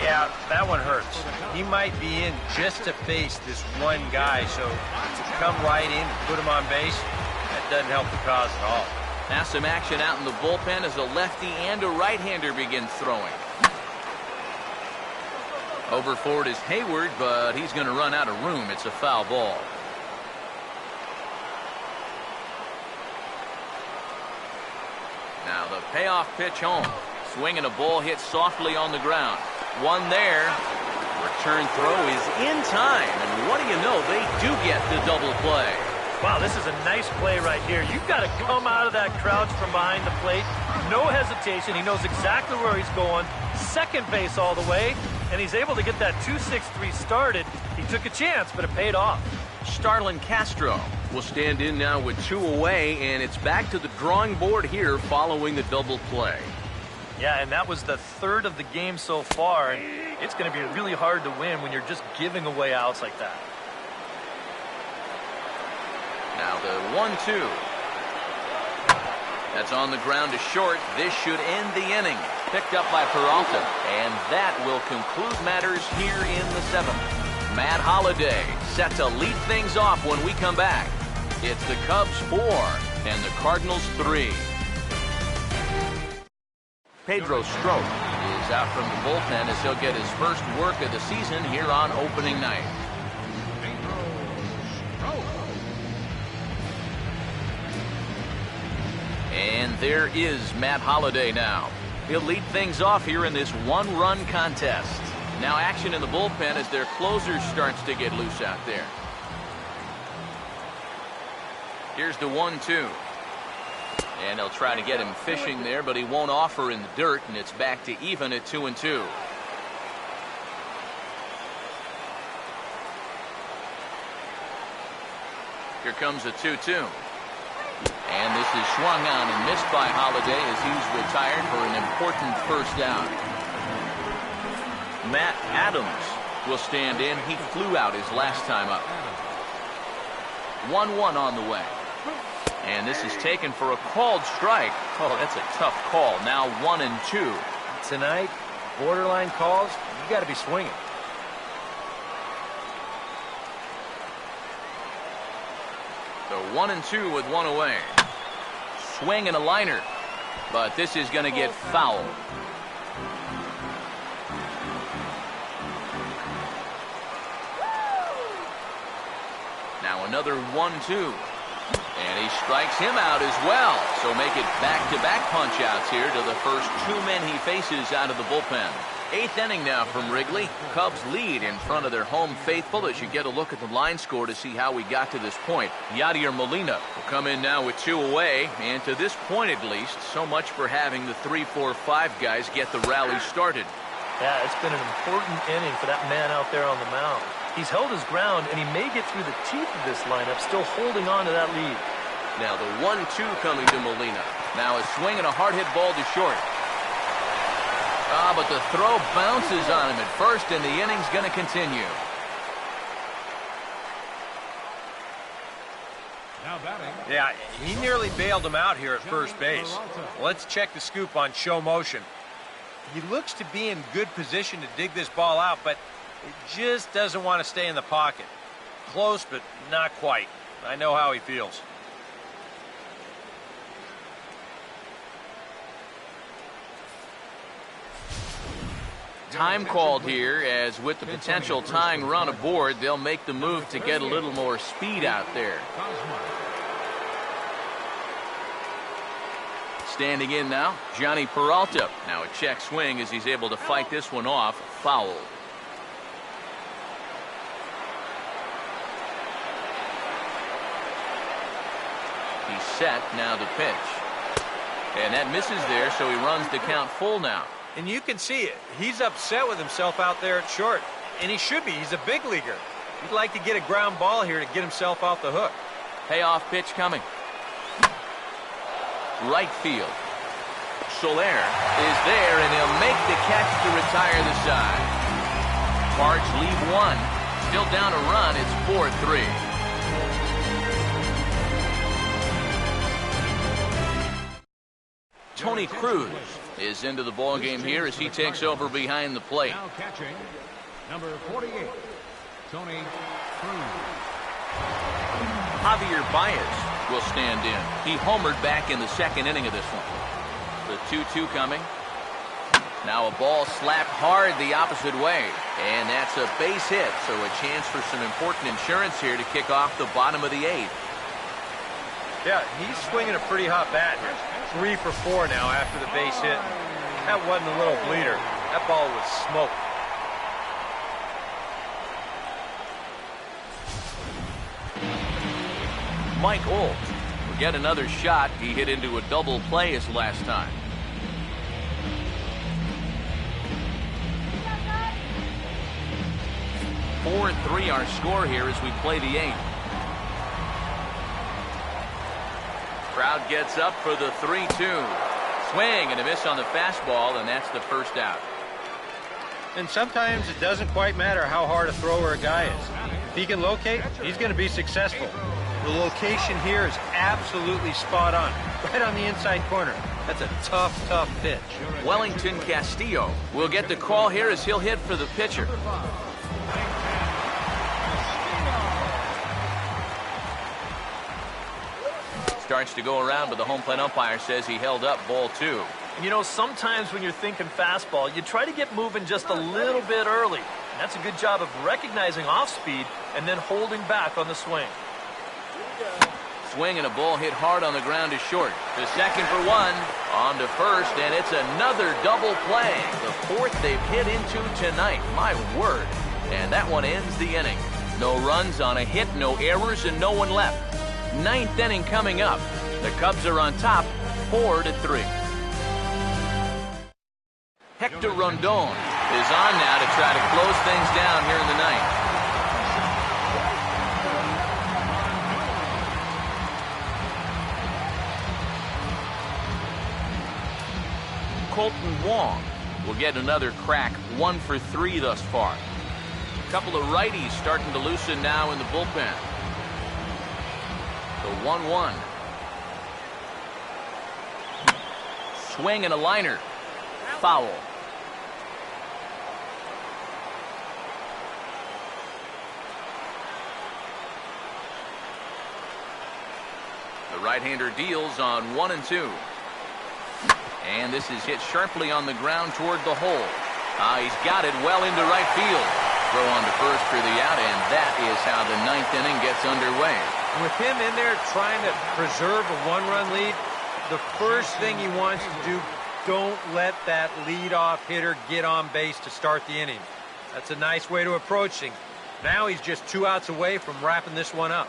Yeah, that one hurts. He might be in just to face this one guy, so to come right in and put him on base, that doesn't help the cause at all. Now some action out in the bullpen as a lefty and a right-hander begins throwing. Over for it is Hayward, but he's going to run out of room. It's a foul ball. Now the payoff pitch home. Swing and a ball hit softly on the ground. One there. Return throw is in time. And what do you know? They do get the double play. Wow, this is a nice play right here. You've got to come out of that crouch from behind the plate. No hesitation. He knows exactly where he's going. Second base all the way. And he's able to get that 2-6-3 started. He took a chance, but it paid off. Starlin Castro will stand in now with 2 away, and it's back to the drawing board here following the double play. Yeah, and that was the 3rd of the game so far. And it's going to be really hard to win when you're just giving away outs like that. Now the 1-2. That's on the ground to short. This should end the inning. Picked up by Peralta. And that will conclude matters here in the 7th. Matt Holliday set to lead things off when we come back. It's the Cubs 4 and the Cardinals 3. Pedro Strop is out from the bullpen as he'll get his first work of the season here on opening night. And there is Matt Holliday now. He'll lead things off here in this 1-run contest. Now action in the bullpen as their closer starts to get loose out there. Here's the 1-2. And they'll try to get him fishing there, but he won't offer in the dirt, and it's back to even at 2-2. Here comes a 2-2. And this is swung on and missed by Holliday as he's retired for an important first down. Matt Adams will stand in. He flew out his last time up. 1-1 on the way. And this is taken for a called strike. Oh, that's a tough call. Now 1-2. Tonight, borderline calls, you got to be swinging. So 1-2 with 1 away. Swing and a liner. But this is going to get fouled. Now another 1-2. And he strikes him out as well. So make it back-to-back punch-outs here to the first 2 men he faces out of the bullpen. 8th inning now from Wrigley. Cubs lead in front of their home faithful as you get a look at the line score to see how we got to this point. Yadier Molina will come in now with 2 away. And to this point at least, so much for having the 3, 4, 5 guys get the rally started. Yeah, it's been an important inning for that man out there on the mound. He's held his ground, and he may get through the teeth of this lineup, still holding on to that lead. Now the 1-2 coming to Molina. Now a swing and a hard hit ball to short. But the throw bounces on him at first, and the inning's going to continue. Now batting. Yeah, he nearly bailed him out here at first base. Let's check the scoop on show motion. He looks to be in good position to dig this ball out, but it just doesn't want to stay in the pocket. Close, but not quite. I know how he feels. Time called here, as with the potential tying run aboard, they'll make the move to get a little more speed out there. Standing in now, Johnny Peralta. Now a check swing as he's able to fight this one off. Foul. He's set now to pitch. And that misses there, so he runs the count full now. And you can see it. He's upset with himself out there at short. And he should be. He's a big leaguer. He'd like to get a ground ball here to get himself off the hook. Payoff pitch coming. Right field. Soler is there, and he'll make the catch to retire the side. Cards leave one. Still down a run. It's 4-3. Tony Cruz is into the ball game here as he takes over behind the plate. Now catching, number 48, Tony Cruz. Javier Baez will stand in. He homered back in the second inning of this one. The 2-2 coming. Now a ball slapped hard the opposite way. And that's a base hit, so a chance for some important insurance here to kick off the bottom of the eighth. Yeah, he's swinging a pretty hot bat here. 3 for 4 now after the base hit. That wasn't a little bleeder. That ball was smoked. Mike Olt will get another shot. He hit into a double play his last time. Four and 3 our score here as we play the eighth. Crowd gets up for the 3-2. Swing and a miss on the fastball, and that's the first out. And sometimes it doesn't quite matter how hard a thrower a guy is. If he can locate, he's going to be successful. The location here is absolutely spot on. Right on the inside corner. That's a tough, tough pitch. Wellington Castillo will get the call here as he'll hit for the pitcher. Starts to go around, but the home plate umpire says he held up ball 2. You know, sometimes when you're thinking fastball, you try to get moving just a little bit early. And that's a good job of recognizing off speed and then holding back on the swing. Swing and a ball hit hard on the ground to short. To second for 1. On to first, and it's another double play. The 4th they've hit into tonight. My word. And that one ends the inning. No runs on a hit, no errors, and no one left. 9th inning coming up. The Cubs are on top, 4-3. Hector Rondon is on now to try to close things down here in the 9th. Colton Wong will get another crack, 1 for 3 thus far. A couple of righties starting to loosen now in the bullpen. The 1-1. Swing and a liner. Foul. The right-hander deals on 1 and 2. And this is hit sharply on the ground toward the hole. He's got it well into right field. Throw on to first for the out, and that is how the 9th inning gets underway. With him in there trying to preserve a 1-run lead, the first thing he wants to do, don't let that leadoff hitter get on base to start the inning. That's a nice way to approach things. Now he's just 2 outs away from wrapping this one up.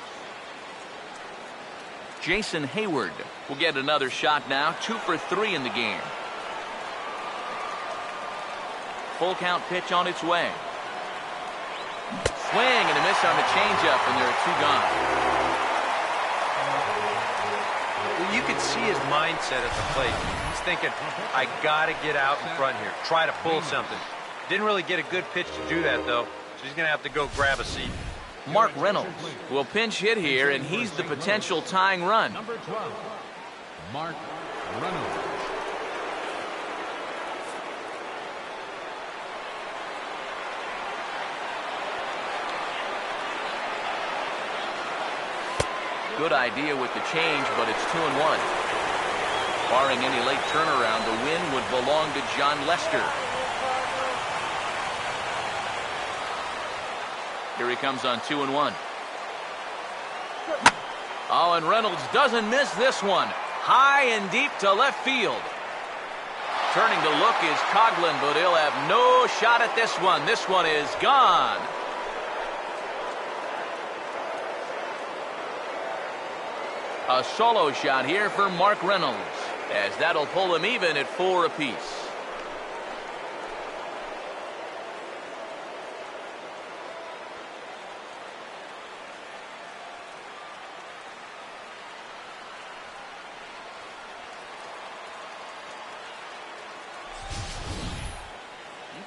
Jason Hayward will get another shot now, 2 for 3 in the game. Full count pitch on its way. Swing and a miss on the changeup, and there are 2 gone. Well, you could see his mindset at the plate. He's thinking, I got to get out in front here, try to pull something. Didn't really get a good pitch to do that, though, so he's going to have to go grab a seat. Mark Reynolds will pinch hit here, and he's the potential tying run. Number 12, Mark Reynolds. Good idea with the change, but it's 2-1. Barring any late turnaround, the win would belong to John Lester. Here he comes on 2-1. Oh, and Reynolds doesn't miss this one. High and deep to left field. Turning to look is Coughlin, but he'll have no shot at this one. This one is gone. A solo shot here for Mark Reynolds, as that'll pull him even at 4 apiece.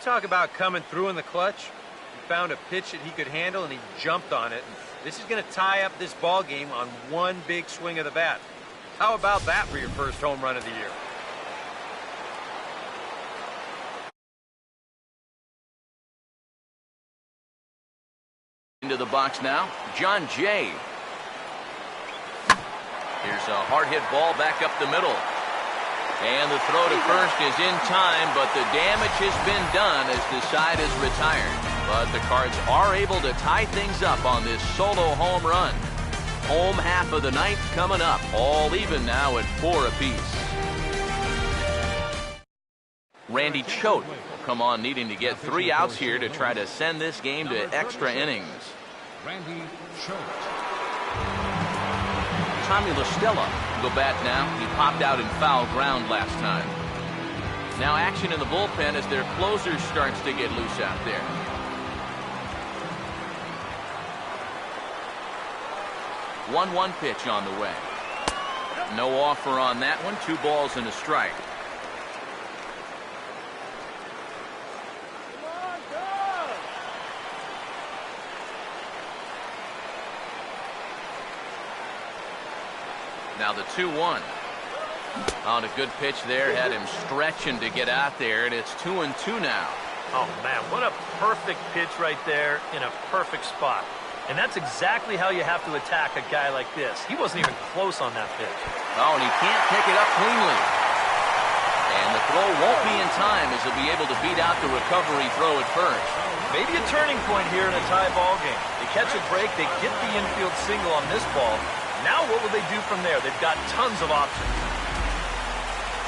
Talk about coming through in the clutch. He found a pitch that he could handle, and he jumped on it. This is going to tie up this ball game on one big swing of the bat. How about that for your first home run of the year? Into the box now, John Jay. Here's a hard hit ball back up the middle. And the throw to first is in time, but the damage has been done as the side is retired. But the Cards are able to tie things up on this solo home run. Home half of the ninth coming up, all even now at 4 apiece. Randy Choate will come on needing to get 3 outs here to try to send this game to extra innings. Randy Choate. Tommy LaStella will go bat now. He popped out in foul ground last time. Now action in the bullpen as their closer starts to get loose out there. One pitch on the way. No offer on that one. 2 balls and a strike. Now the 2-1. On a good pitch there, had him stretching to get out there, and it's 2-2 now. Oh, man, what a perfect pitch right there in a perfect spot. And that's exactly how you have to attack a guy like this. He wasn't even close on that pitch. Oh, and he can't pick it up cleanly. And the throw won't be in time as he'll be able to beat out the recovery throw at first. Maybe a turning point here in a tie ball game. They catch a break, they get the infield single on this ball. Now what will they do from there? They've got tons of options.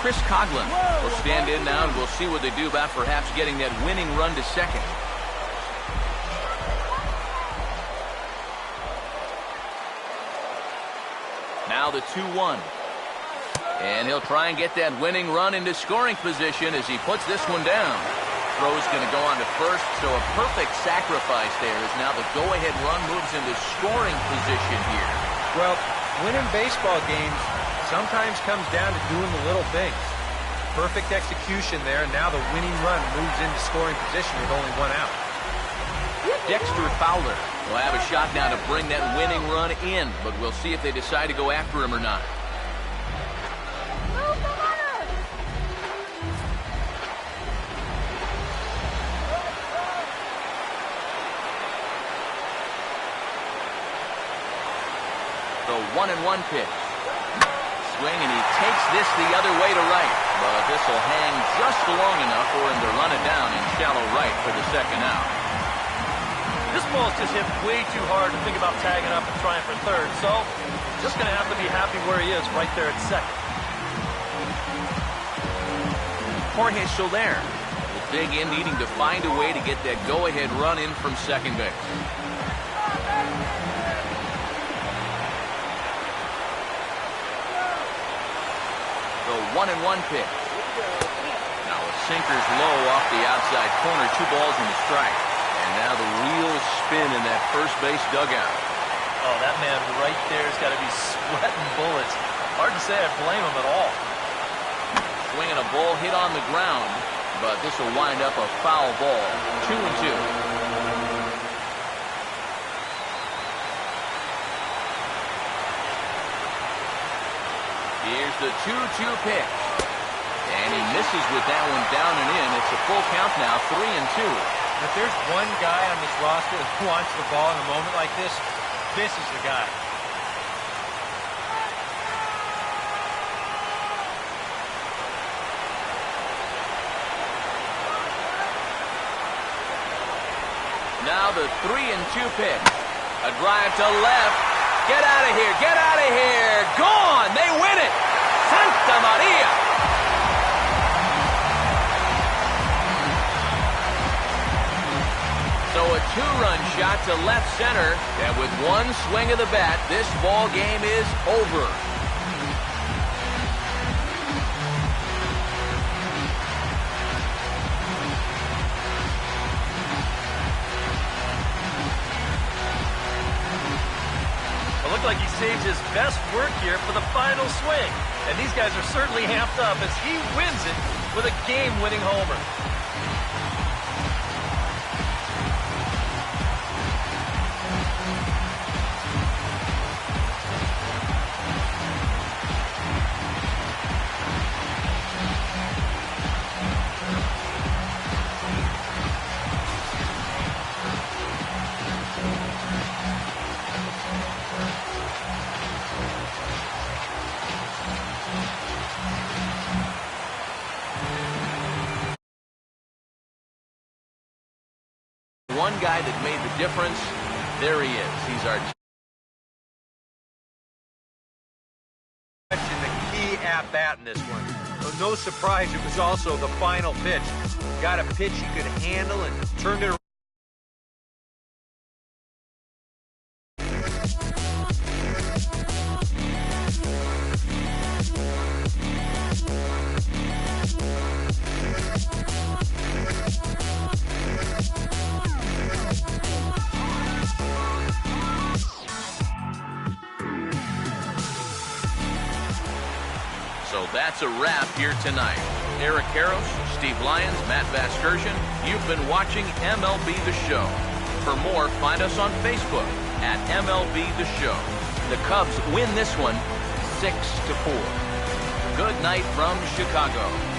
Chris Coughlin will stand in now, and we'll see what they do about perhaps getting that winning run to second. Now the 2-1. And he'll try and get that winning run into scoring position as he puts this one down. Throw's going to go on to first, so a perfect sacrifice there as now the go-ahead run moves into scoring position here. Well, winning baseball games sometimes comes down to doing the little things. Perfect execution there, and now the winning run moves into scoring position with only 1 out. Dexter Fowler will have a shot now to bring that winning run in, but we'll see if they decide to go after him or not. The 1-1 pitch. Swing, and he takes this the other way to right. But this will hang just long enough for him to run it down in shallow right for the second out. This ball's just hit way too hard to think about tagging up and trying for third, so just going to have to be happy where he is right there at second. Jorge Soler will dig in, needing to find a way to get that go-ahead run in from second base. The 1-1 pitch. Now a sinker's low off the outside corner. 2 balls and a strike. And now the real spin in that first base dugout. Oh, that man right there has got to be sweating bullets. Hard to say I blame him at all. Swinging a ball hit on the ground, but this will wind up a foul ball. 2-2. Here's the 2-2 pitch. And he misses with that one down and in. It's a full count now, 3-2. If there's one guy on this roster that wants the ball in a moment like this, this is the guy. Now the 3-2 pitch. A drive to left. Get out of here. Get out of here. Gone. They win it. Santa Maria. So a 2-run shot to left center. And with one swing of the bat, this ball game is over. Looked like he saved his best work here for the final swing. And these guys are certainly amped up as he wins it with a game-winning homer. One guy that made the difference, there he is. He's our... The key at-bat in this one. So no surprise, it was also the final pitch. Got a pitch he could handle and turned it around. So that's a wrap here tonight. Eric Harros, Steve Lyons, Matt Vasgersian, you've been watching MLB The Show. For more, find us on Facebook at MLB The Show. The Cubs win this one 6-4. Good night from Chicago.